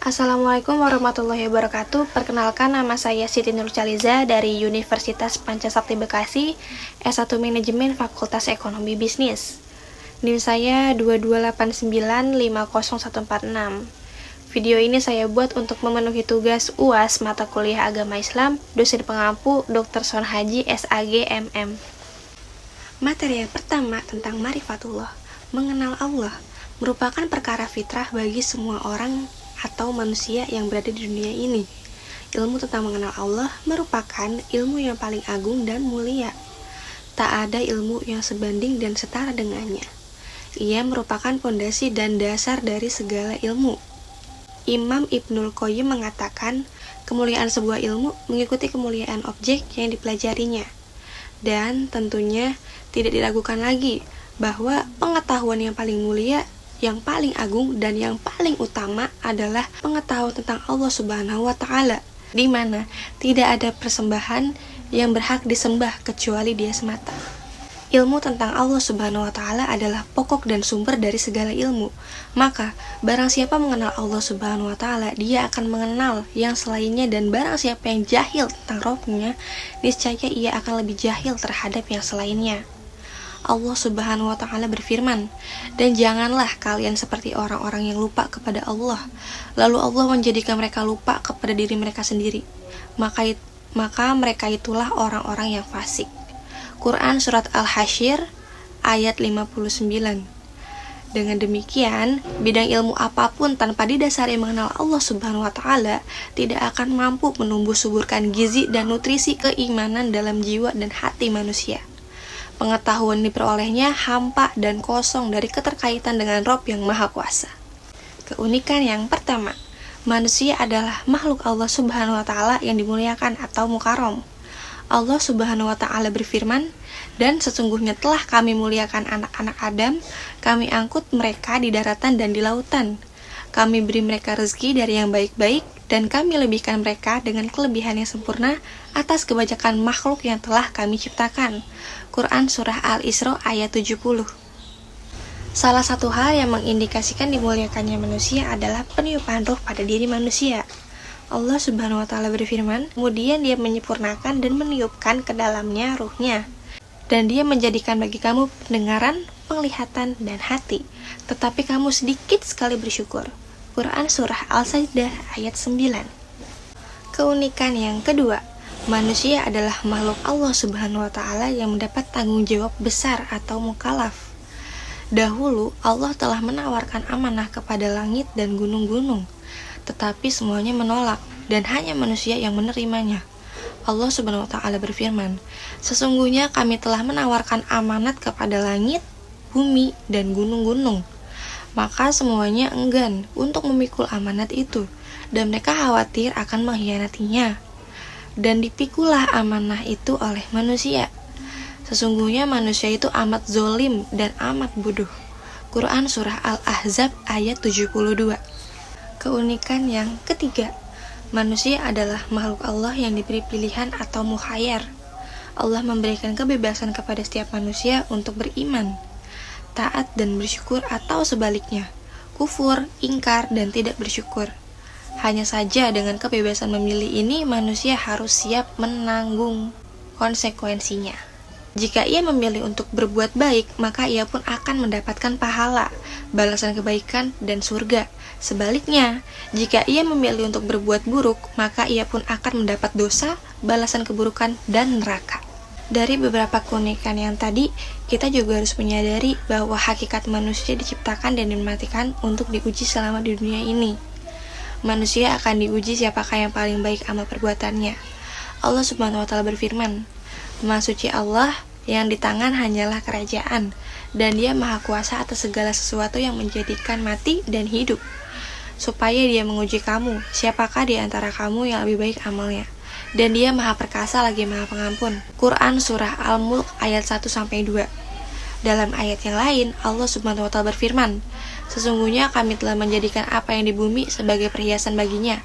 Assalamualaikum warahmatullahi wabarakatuh. Perkenalkan, nama saya Siti Nurchaliza dari Universitas Pancasakti Bekasi, S1 Manajemen Fakultas Ekonomi Bisnis. NIM saya 228950146. Video ini saya buat untuk memenuhi tugas UAS mata kuliah agama Islam, dosen pengampu Dr. Son Haji SAG MM. Materi yang pertama tentang Ma'rifatullah, mengenal Allah, merupakan perkara fitrah bagi semua orang atau manusia yang berada di dunia ini. Ilmu tentang mengenal Allah merupakan ilmu yang paling agung dan mulia. Tak ada ilmu yang sebanding dan setara dengannya. Ia merupakan pondasi dan dasar dari segala ilmu. Imam Ibnul Qayyim mengatakan, kemuliaan sebuah ilmu mengikuti kemuliaan objek yang dipelajarinya. Dan tentunya tidak diragukan lagi bahwa pengetahuan yang paling mulia, yang paling agung dan yang paling utama adalah pengetahuan tentang Allah Subhanahu wa Ta'ala, di mana tidak ada persembahan yang berhak disembah kecuali Dia semata. Ilmu tentang Allah Subhanahu wa Ta'ala adalah pokok dan sumber dari segala ilmu. Maka, barang siapa mengenal Allah Subhanahu wa Ta'ala, dia akan mengenal yang selainnya, dan barang siapa yang jahil tentang Rabb-Nya, niscaya ia akan lebih jahil terhadap yang selainnya. Allah Subhanahu wa Ta'ala berfirman, "Dan janganlah kalian seperti orang-orang yang lupa kepada Allah, lalu Allah menjadikan mereka lupa kepada diri mereka sendiri. Maka mereka itulah orang-orang yang fasik." Quran Surat Al-Hasyr ayat 59. Dengan demikian, bidang ilmu apapun tanpa didasari mengenal Allah Subhanahu wa Ta'ala tidak akan mampu menumbuh suburkan gizi dan nutrisi keimanan dalam jiwa dan hati manusia. Pengetahuan diperolehnya hampa dan kosong dari keterkaitan dengan Rob yang Maha Kuasa. Keunikan yang pertama, manusia adalah makhluk Allah Subhanahu wa Ta'ala yang dimuliakan atau mukarram. Allah Subhanahu wa Ta'ala berfirman, "Dan sesungguhnya telah kami muliakan anak-anak Adam, kami angkut mereka di daratan dan di lautan. Kami beri mereka rezeki dari yang baik-baik, dan kami lebihkan mereka dengan kelebihan yang sempurna atas kebanyakan makhluk yang telah kami ciptakan." Quran Surah Al-Isra ayat 70. Salah satu hal yang mengindikasikan dimuliakannya manusia adalah peniupan ruh pada diri manusia. Allah Subhanahu wa Ta'ala berfirman, kemudian Dia menyempurnakan dan meniupkan ke dalamnya ruhnya, dan Dia menjadikan bagi kamu pendengaran, penglihatan, dan hati, tetapi kamu sedikit sekali bersyukur. Quran Surah Al-Sajdah ayat 9. Keunikan yang kedua, manusia adalah makhluk Allah Subhanahu wa Ta'ala yang mendapat tanggung jawab besar atau mukallaf. Dahulu Allah telah menawarkan amanah kepada langit dan gunung-gunung, tetapi semuanya menolak dan hanya manusia yang menerimanya. Allah Subhanahu wa Ta'ala berfirman, "Sesungguhnya kami telah menawarkan amanat kepada langit, bumi, dan gunung-gunung. Maka semuanya enggan untuk memikul amanat itu, dan mereka khawatir akan mengkhianatinya. Dan dipikulah amanah itu oleh manusia. Sesungguhnya manusia itu amat zolim dan amat bodoh." Quran Surah Al-Ahzab ayat 72. Keunikan yang ketiga, manusia adalah makhluk Allah yang diberi pilihan atau mukhayyar. Allah memberikan kebebasan kepada setiap manusia untuk beriman, taat dan bersyukur, atau sebaliknya, kufur, ingkar, dan tidak bersyukur. Hanya saja dengan kebebasan memilih ini, manusia harus siap menanggung konsekuensinya. Jika ia memilih untuk berbuat baik, maka ia pun akan mendapatkan pahala, balasan kebaikan, dan surga. Sebaliknya, jika ia memilih untuk berbuat buruk, maka ia pun akan mendapat dosa, balasan keburukan, dan neraka. Dari beberapa keunikan yang tadi, kita juga harus menyadari bahwa hakikat manusia diciptakan dan dimatikan untuk diuji selama di dunia ini. Manusia akan diuji siapakah yang paling baik amal perbuatannya. Allah Subhanahu wa Ta'ala berfirman, "Maha suci Allah, yang di tangan hanyalah kerajaan, dan Dia Maha Kuasa atas segala sesuatu yang menjadikan mati dan hidup, supaya Dia menguji kamu, siapakah di antara kamu yang lebih baik amalnya. Dan Dia Maha Perkasa lagi Maha Pengampun." Quran Surah Al-Mulk ayat 1-2. Dalam ayat yang lain, Allah Subhanahu wa Ta'ala berfirman, "Sesungguhnya kami telah menjadikan apa yang di bumi sebagai perhiasan baginya,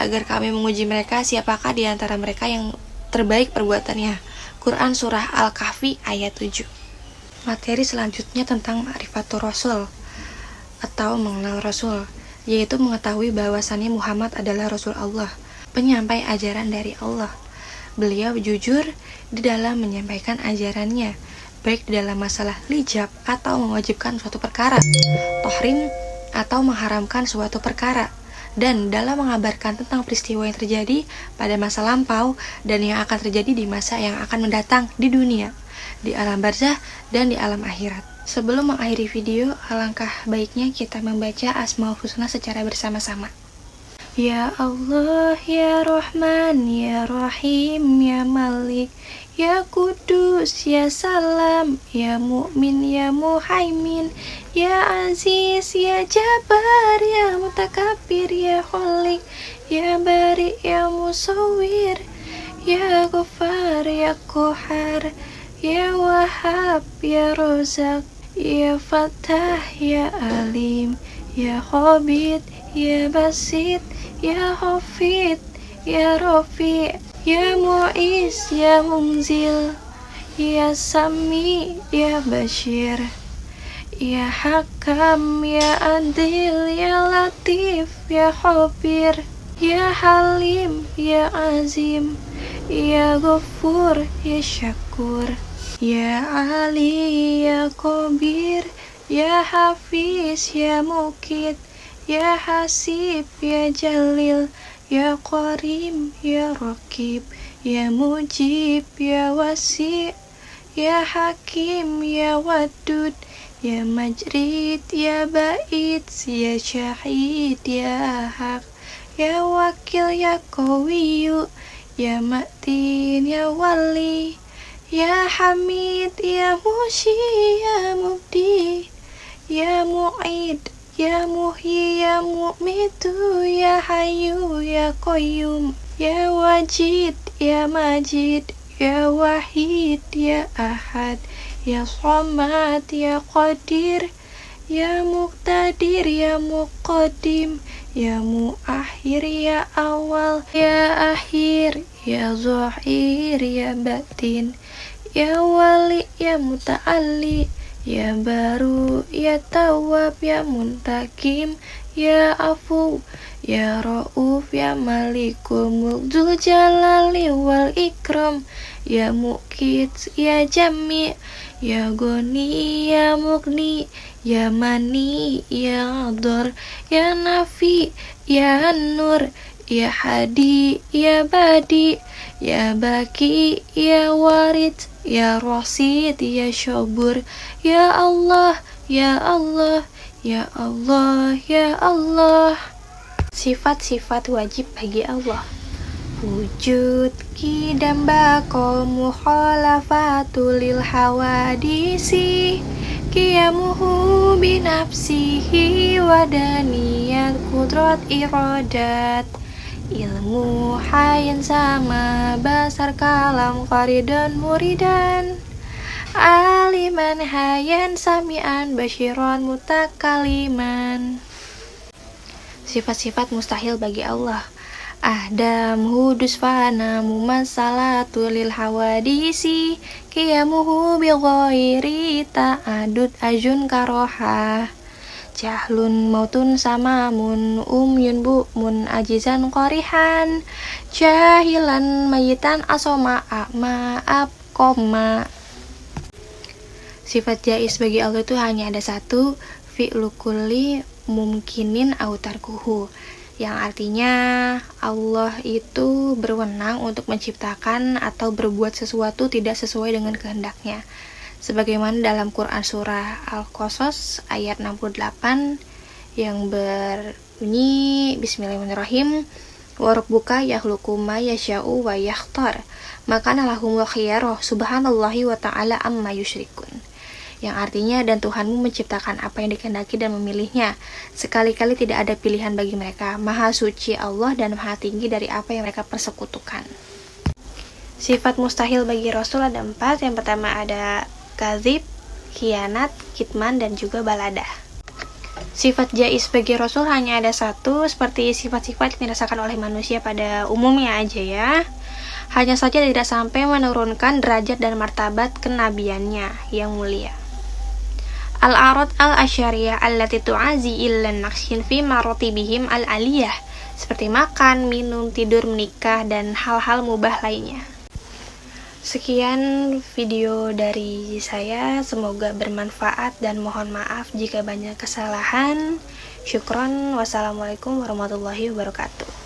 agar kami menguji mereka siapakah di antara mereka yang terbaik perbuatannya." Quran Surah Al-Kahfi ayat 7. Materi selanjutnya tentang Ma'rifatur Rasul atau mengenal Rasul. yaitu mengetahui bahwasannya Muhammad adalah Rasul Allah, penyampai ajaran dari Allah. Beliau jujur di dalam menyampaikan ajarannya, baik di dalam masalah lijab atau mewajibkan suatu perkara, tahrim atau mengharamkan suatu perkara, dan dalam mengabarkan tentang peristiwa yang terjadi pada masa lampau dan yang akan terjadi di masa yang akan mendatang di dunia, di alam barzah dan di alam akhirat. Sebelum mengakhiri video, alangkah baiknya kita membaca Asmaul Husna secara bersama-sama. Ya Allah, Ya Rahman, Ya Rahim, Ya Malik, Ya Kudus, Ya Salam, Ya Mu'min, Ya Muhaimin, Ya Aziz, Ya Jabbar, Ya Mutakabir, Ya Khalik, Ya Bari, Ya Musawwir, Ya Ghaffar, Ya Qahar, Ya Wahhab, Ya Razak, Ya Fattah, Ya Alim, Ya Khabir, Ya Basit, Ya Hafid, Ya Rafi', Ya Mu'iz, Ya Munzil, Ya Sami, Ya Bashir, Ya Hakam, Ya Adil, Ya Latif, Ya Khabir, Ya Halim, Ya Azim, Ya Ghafur, Ya Syakur, Ya Ali, Ya Qabir, Ya Hafiz, Ya Mukid, Ya Hasib, Ya Jalil, Ya Qarim, Ya Raqib, Ya Mujib, Ya Wasi', Ya Hakim, Ya Wadud, Ya Majrid, Ya Ba'id, Ya Syahid, Ya Haq, Ya Wakil, Ya Qawiyu, Ya Matin, Ya Wali, Ya Hamid, Ya Mushi, Ya Mubdi, Ya Mu'id, Ya Muhyi, Ya Mu'mitu, Ya Hayyu, Ya Qayyum, Ya Wajid, Ya Majid, Ya Wahid, Ya Ahad, Ya Samad, Ya Qadir, Ya Muqtadir, Ya Muqaddim, Ya Muakhir, Ya Awal, Ya Akhir, Ya Zahir, Ya Batin, Ya Wali, Ya Muta'alli, Ya Baru, Ya Tawwab, Ya Muntakim, Ya Afu, Ya Ra'uf, Ya Malikul Mulk Dzul Jalali wal Ikram, Ya Muqit, Ya Jami', Ya Goni, Ya Mugni, Ya Mani, Ya Ador, Ya Nafi, Ya Nur, Ya Hadi, Ya Badi, Ya Baki, Ya Warid, Ya Rasid, Ya Syabur, Ya Allah, Ya Allah, Ya Allah, Ya Allah. Sifat-sifat wajib bagi Allah: wujud, qidam, baqa, mukhalafatul lil hawadisi, qiyamuhu binafsihi, wadaniyat, qudrat, iradat, ilmu, hayan, sama, basar, kalam, qaridan, muridan, aliman, hayan, sami'an, basyiran, mutakaliman. Sifat-sifat mustahil bagi Allah: ahdam, hudus, fana, mumassalatu lil hawadisi, qiyamuhu bi ghairi ta'adud, ajun, karoha, jahlun, mautun, samamun, umyun, bu'mun, ajizan, qarihan, jahilan, mayitan, asoma, a'ma, abqoma. Sifat jais bagi Allah itu hanya ada satu, fi'lu kulli mumkinin au tarkuhu, yang artinya Allah itu berwenang untuk menciptakan atau berbuat sesuatu tidak sesuai dengan kehendaknya, sebagaimana dalam Quran surah Al-Qasas ayat 68 yang berbunyi Bismillahirrahmanirrahim, wa rabbuka yakhluqu ma yasha'u wa yakhtar, maka lahumul khiyarah, subhanallahi wa ta'ala amma yusyrikun, yang artinya dan Tuhanmu menciptakan apa yang dikehendaki dan memilihnya, sekali-kali tidak ada pilihan bagi mereka, maha suci Allah dan maha tinggi dari apa yang mereka persekutukan. Sifat mustahil bagi Rasul ada 4. Yang pertama ada kadzib, khianat, kitman, dan juga baladah. Sifat jais bagi Rasul hanya ada satu, seperti sifat-sifat yang dirasakan oleh manusia pada umumnya aja ya. Hanya saja tidak sampai menurunkan derajat dan martabat kenabiannya yang mulia. Al-a'rad al-asyariyah allati tu'azi illa naqshin fi maratibihim al-aliyah, seperti makan, minum, tidur, menikah, dan hal-hal mubah lainnya. Sekian video dari saya, semoga bermanfaat dan mohon maaf jika banyak kesalahan. Syukron, wassalamualaikum warahmatullahi wabarakatuh.